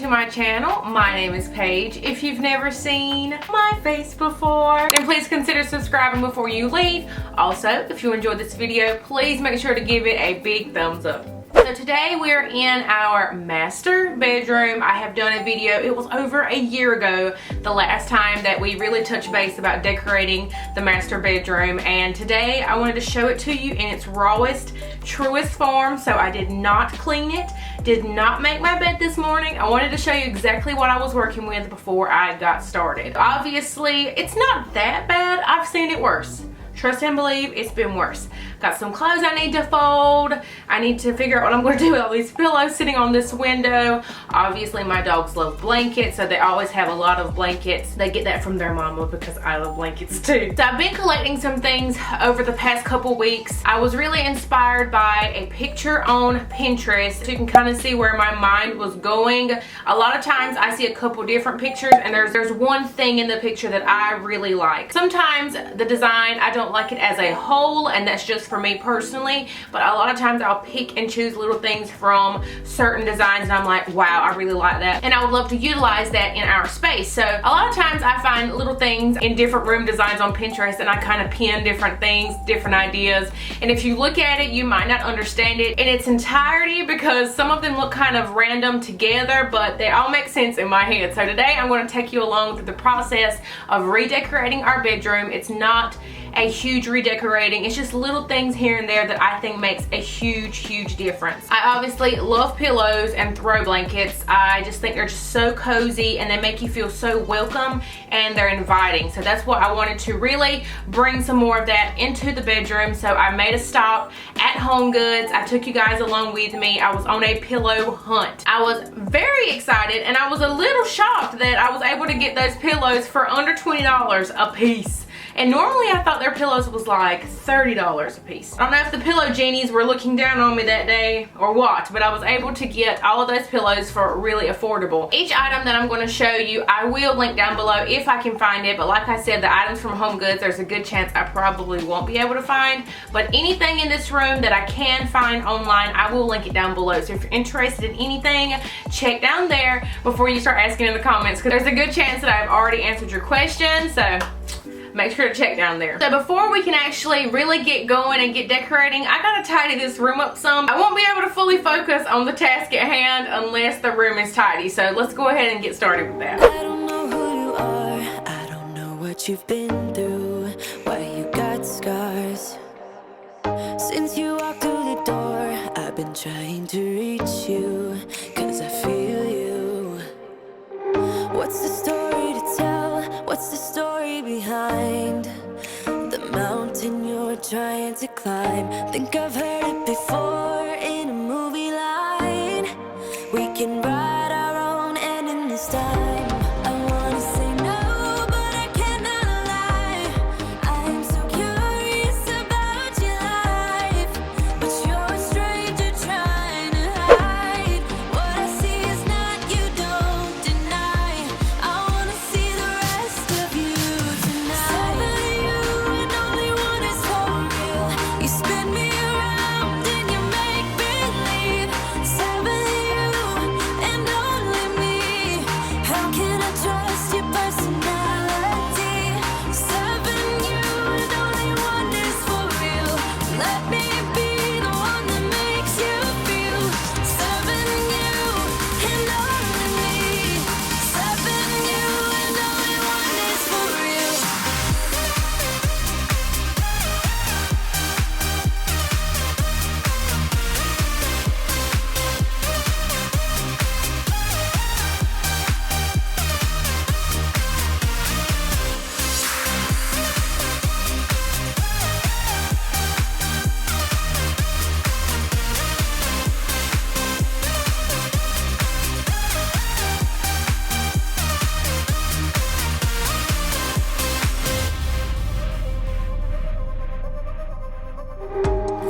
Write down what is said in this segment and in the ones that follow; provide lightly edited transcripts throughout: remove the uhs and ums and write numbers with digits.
to my channel. My name is Paige. If you've never seen my face before, then please consider subscribing before you leave. Also, if you enjoyed this video, please make sure to give it a big thumbs up. So today we're in our master bedroom. I have done a video, it was over a year ago, the last time that we really touched base about decorating the master bedroom, and today I wanted to show it to you in its rawest, truest form. So I did not clean it, did not make my bed this morning. I wanted to show you exactly what I was working with before I got started. Obviously, it's not that bad. I've seen it worse. Trust and believe, it's been worse. Got some clothes I need to fold. I need to figure out what I'm going to do with all these pillows sitting on this window. Obviously, my dogs love blankets, so they always have a lot of blankets. They get that from their mama because I love blankets too. So I've been collecting some things over the past couple weeks. I was really inspired by a picture on Pinterest. So you can kind of see where my mind was going. A lot of times I see a couple different pictures and there's one thing in the picture that I really like. Sometimes the design, I don't like it as a whole, and that's just for me personally, but a lot of times I'll pick and choose little things from certain designs and I'm like, wow, I really like that, and I would love to utilize that in our space. So a lot of times I find little things in different room designs on Pinterest and I kind of pin different things, different ideas, and if you look at it, you might not understand it in its entirety because some of them look kind of random together, but they all make sense in my head. So today I'm going to take you along through the process of redecorating our bedroom. It's not a huge redecorating, it's just little things here and there that I think makes a huge difference. I obviously love pillows and throw blankets. I just think they're just so cozy and they make you feel so welcome and they're inviting. So that's what I wanted to really bring some more of that into the bedroom. So I made a stop at Home Goods. I took you guys along with me. I was on a pillow hunt. I was very excited and I was a little shocked that I was able to get those pillows for under $20 a piece. And normally I thought their pillows was like $30 a piece. I don't know if the pillow genies were looking down on me that day or what, but I was able to get all of those pillows for really affordable. Each item that I'm going to show you, I will link down below if I can find it, but like I said, the items from Home Goods, there's a good chance I probably won't be able to find, but anything in this room that I can find online, I will link it down below. So if you're interested in anything, check down there before you start asking in the comments, because there's a good chance that I've already answered your question, so make sure to check down there. So before we can actually really get going and get decorating, I gotta tidy this room up some. I won't be able to fully focus on the task at hand unless the room is tidy. So let's go ahead and get started with that. I don't know who you are, I don't know what you've been through, why you got scars. Since you walked through the door, I've been trying to reach you, cause I feel you. What's the story to tell? What's the story behind the mountain you're trying to climb? Think I've heard it before in a movie line. We can write our own ending this time. I wanna say no, but I cannot lie. I am so curious about your life, but you're a stranger trying to hide. What I see is not, you don't deny. I wanna see the rest of you tonight. Seven of you and only one is for real. You spin me around and you make believe. Seven of you and only me. How can I trust your personality? Seven you and only one is for real. Let me be the one that makes you feel. Seven you and only me. Seven you and only one is for real.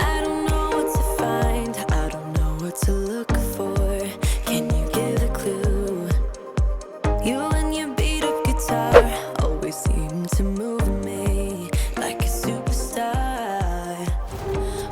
I don't know what to find, I don't know what to look for. Can you give a clue? You and your beat up guitar always seem to move me like a superstar.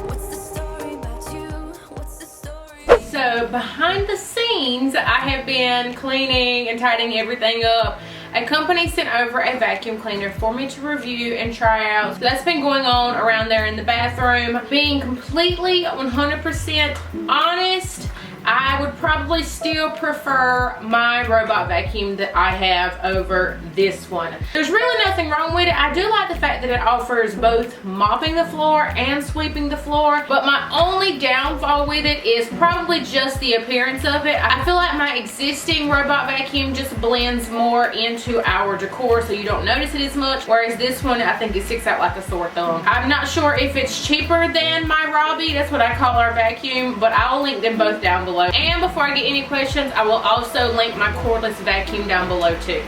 What's the story about you? What's the story? So behind the scenes, means I have been cleaning and tidying everything up, a company sent over a vacuum cleaner for me to review and try out. So that's been going on around there in the bathroom. Being completely 100% honest, I would probably still prefer my robot vacuum that I have over this one. There's really nothing wrong with it. I do like the fact that it offers both mopping the floor and sweeping the floor, but my only downfall with it is probably just the appearance of it. I feel like my existing robot vacuum just blends more into our decor, so you don't notice it as much, whereas this one I think it sticks out like a sore thumb. I'm not sure if it's cheaper than my Robbie, that's what I call our vacuum, but I'll link them both down below. And before I get any questions, I will also link my cordless vacuum down below too.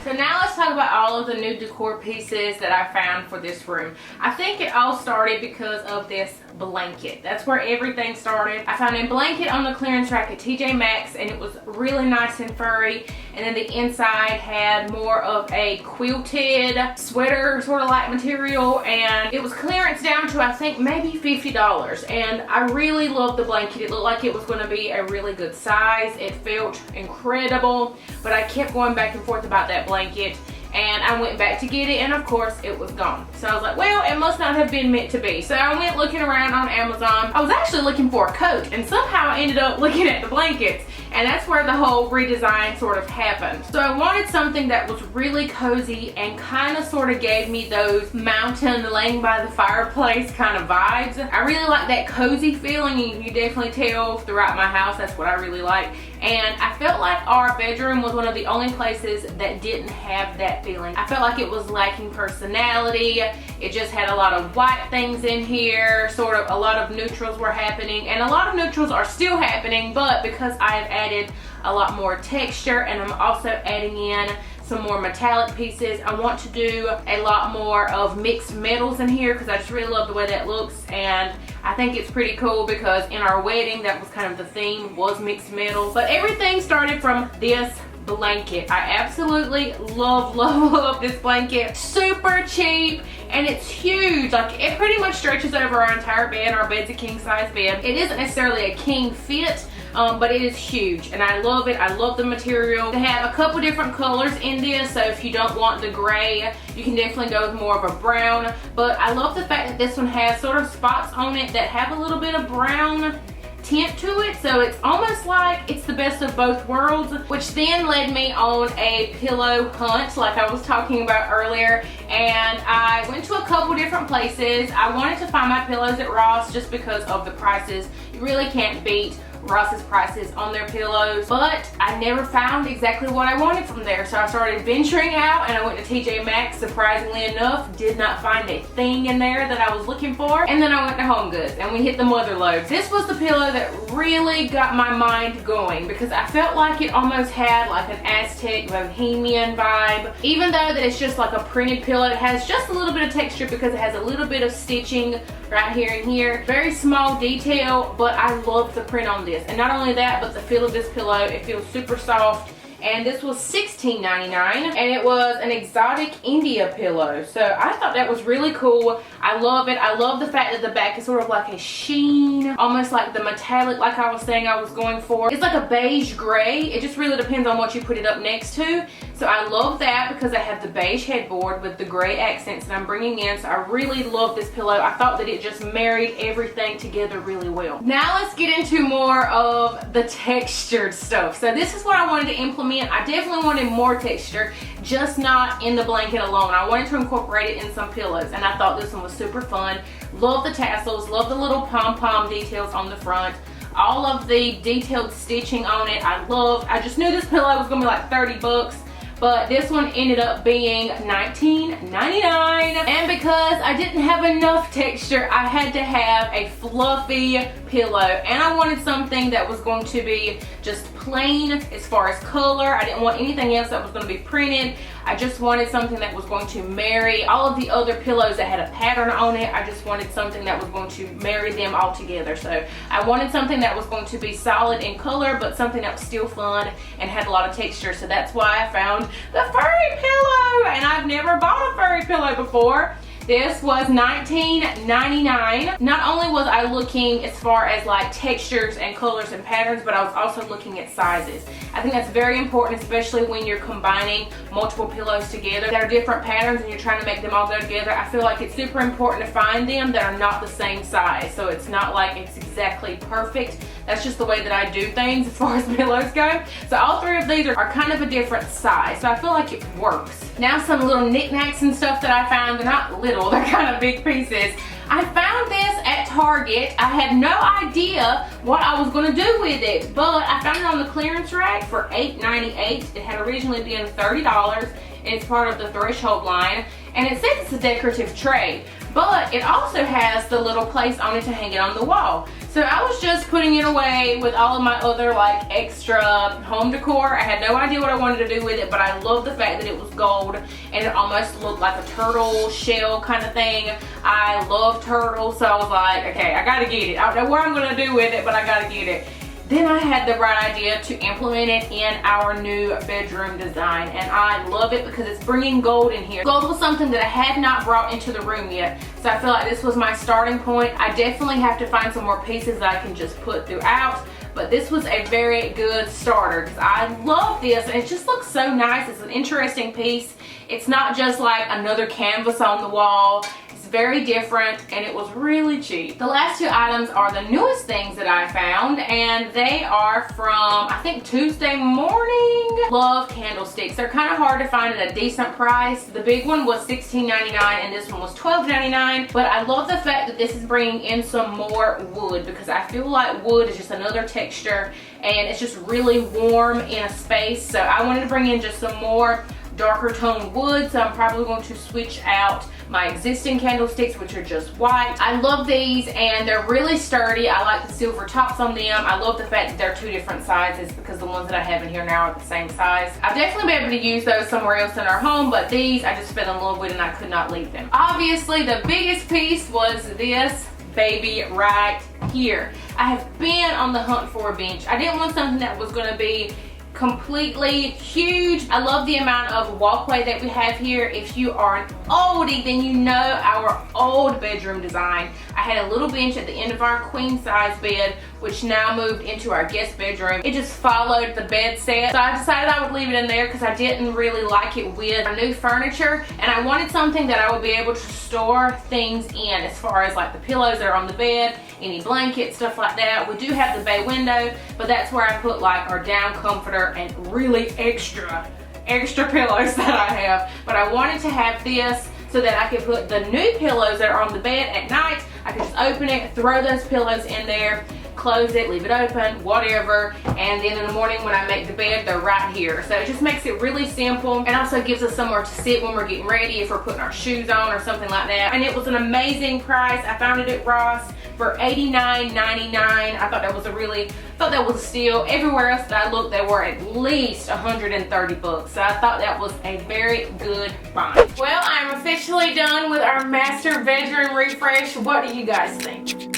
So now let's talk about all of the new decor pieces that I found for this room. I think it all started because of this blanket. That's where everything started. I found a blanket on the clearance rack at TJ Maxx, and it was really nice and furry, and then the inside had more of a quilted sweater sort of like material, and it was clearance down to I think maybe $50, and I really loved the blanket. It looked like it was going to be a really good size. It felt incredible, but I kept going back and forth about that blanket, and I went back to get it, and of course it was gone. So I was like, well, it must not have been meant to be. So I went looking around on Amazon. I was actually looking for a coat, and somehow I ended up looking at the blankets, and that's where the whole redesign sort of happened. So I wanted something that was really cozy and kind of sort of gave me those mountain laying by the fireplace kind of vibes. I really like that cozy feeling. You can definitely tell throughout my house that's what I really like. And I felt like our bedroom was one of the only places that didn't have that feeling. I felt like it was lacking personality. It just had a lot of white things in here, sort of a lot of neutrals were happening, and a lot of neutrals are still happening, but because I have added a lot more texture and I'm also adding in some more metallic pieces, I want to do a lot more of mixed metals in here because I just really love the way that looks, and I think it's pretty cool because in our wedding that was kind of the theme, was mixed metals. But everything started from this blanket. I absolutely love this blanket. Super cheap, and it's huge. Like, it pretty much stretches over our entire bed. Our bed's a king size bed. It isn't necessarily a king fit, but it is huge, and I love it. I love the material. They have a couple different colors in this, so if you don't want the gray, you can definitely go with more of a brown. But I love the fact that this one has sort of spots on it that have a little bit of brown tint to it, so it's almost like it's the best of both worlds, which then led me on a pillow hunt like I was talking about earlier, and I went to a couple different places. I wanted to find my pillows at Ross just because of the prices. You really can't beat Ross's prices on their pillows, but I never found exactly what I wanted from there, so I started venturing out and I went to TJ Maxx. Surprisingly enough, did not find a thing in there that I was looking for, and then I went to Home Goods and we hit the mother loads. This was the pillow that really got my mind going because I felt like it almost had like an Aztec Bohemian vibe. Even though that it's just like a printed pillow, it has just a little bit of texture because it has a little bit of stitching right here and here. Very small detail, but I love the print on this. And not only that, but the feel of this pillow, it feels super soft. And this was $16.99, and it was an exotic India pillow, so I thought that was really cool. I love it. I love the fact that the back is sort of like a sheen, almost like the metallic like I was saying I was going for. It's like a beige gray. It just really depends on what you put it up next to. So I love that because I have the beige headboard with the gray accents that I'm bringing in, so I really love this pillow. I thought that it just married everything together really well. Now let's get into more of the textured stuff. So this is what I wanted to implement. I definitely wanted more texture, just not in the blanket alone. I wanted to incorporate it in some pillows, and I thought this one was super fun. Love the tassels, love the little pom-pom details on the front, all of the detailed stitching on it. I just knew this pillow was gonna be like 30 bucks. But this one ended up being $19.99. And because I didn't have enough texture, I had to have a fluffy pillow. And I wanted something that was going to be just plain as far as color. I didn't want anything else that was going to be printed. I just wanted something that was going to marry all of the other pillows that had a pattern on it. I just wanted something that was going to marry them all together. So I wanted something that was going to be solid in color, but something that was still fun and had a lot of texture. So that's why I found the furry pillow. And I've never bought a furry pillow before. This was $19.99. Not only was I looking as far as like textures and colors and patterns, but I was also looking at sizes. I think that's very important, especially when you're combining multiple pillows together that are different patterns and you're trying to make them all go together. I feel like it's super important to find them that are not the same size. So it's not like it's exactly perfect. That's just the way that I do things as far as pillows go. So all three of these are kind of a different size. So I feel like it works. Now some little knickknacks and stuff that I found. They're not little, they're kind of big pieces. I found this at Target. I had no idea what I was gonna do with it, but I found it on the clearance rack for $8.98. It had originally been $30, and it's part of the Threshold line. And it says it's a decorative tray, but it also has the little place on it to hang it on the wall. So I was just putting it away with all of my other like extra home decor. I had no idea what I wanted to do with it, but I love the fact that it was gold and it almost looked like a turtle shell kind of thing. I love turtles, so I was like, okay, I gotta get it. I don't know what I'm gonna do with it, but I gotta get it. Then I had the right idea to implement it in our new bedroom design, and I love it because it's bringing gold in here. Gold was something that I had not brought into the room yet, so I feel like this was my starting point. I definitely have to find some more pieces that I can just put throughout, but this was a very good starter because I love this and it just looks so nice. It's an interesting piece. It's not just like another canvas on the wall. Very different, and it was really cheap. The last two items are the newest things that I found, and they are from, I think, Tuesday Morning. Love candlesticks. They're kind of hard to find at a decent price. The big one was $16.99 and this one was $12.99, but I love the fact that this is bringing in some more wood because I feel like wood is just another texture and it's just really warm in a space. So I wanted to bring in just some more darker toned wood, so I'm probably going to switch out my existing candlesticks, which are just white. I love these and they're really sturdy. I like the silver tops on them. I love the fact that they're two different sizes because the ones that I have in here now are the same size. I've definitely been able to use those somewhere else in our home, but these I just fell in love with and I could not leave them. Obviously the biggest piece was this baby right here. I have been on the hunt for a bench. I didn't want something that was going to be completely huge. I love the amount of walkway that we have here. If you are an oldie, then you know our old bedroom design. I had a little bench at the end of our queen size bed, which now moved into our guest bedroom. It just followed the bed set, so I decided I would leave it in there because I didn't really like it with our new furniture, and I wanted something that I would be able to store things in, as far as like the pillows that are on the bed, any blankets, stuff like that. We do have the bay window, but that's where I put like our down comforter and really extra pillows that I have. But I wanted to have this so that I could put the new pillows that are on the bed at night. I could just open it, throw those pillows in there, close it, leave it open, whatever, and then in the morning when I make the bed, they're right here. So it just makes it really simple and also gives us somewhere to sit when we're getting ready, if we're putting our shoes on or something like that. And it was an amazing price. I found it at Ross for $89.99. I thought that was a steal. Everywhere else that I looked, they were at least 130 bucks. So I thought that was a very good find. Well, I'm officially done with our master bedroom refresh. What do you guys think?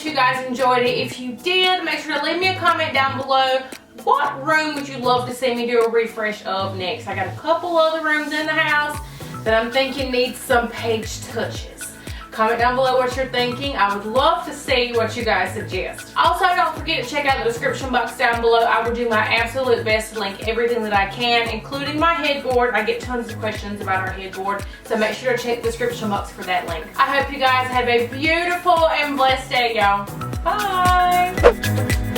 You guys enjoyed it. If you did, make sure to leave me a comment down below. What room would you love to see me do a refresh of next? I got a couple other rooms in the house that I'm thinking needs some page touches. Comment down below what you're thinking. I would love to see what you guys suggest. Also, don't forget to check out the description box down below. I will do my absolute best to link everything that I can, including my headboard. I get tons of questions about our headboard, so make sure to check the description box for that link. I hope you guys have a beautiful and blessed day, y'all. Bye!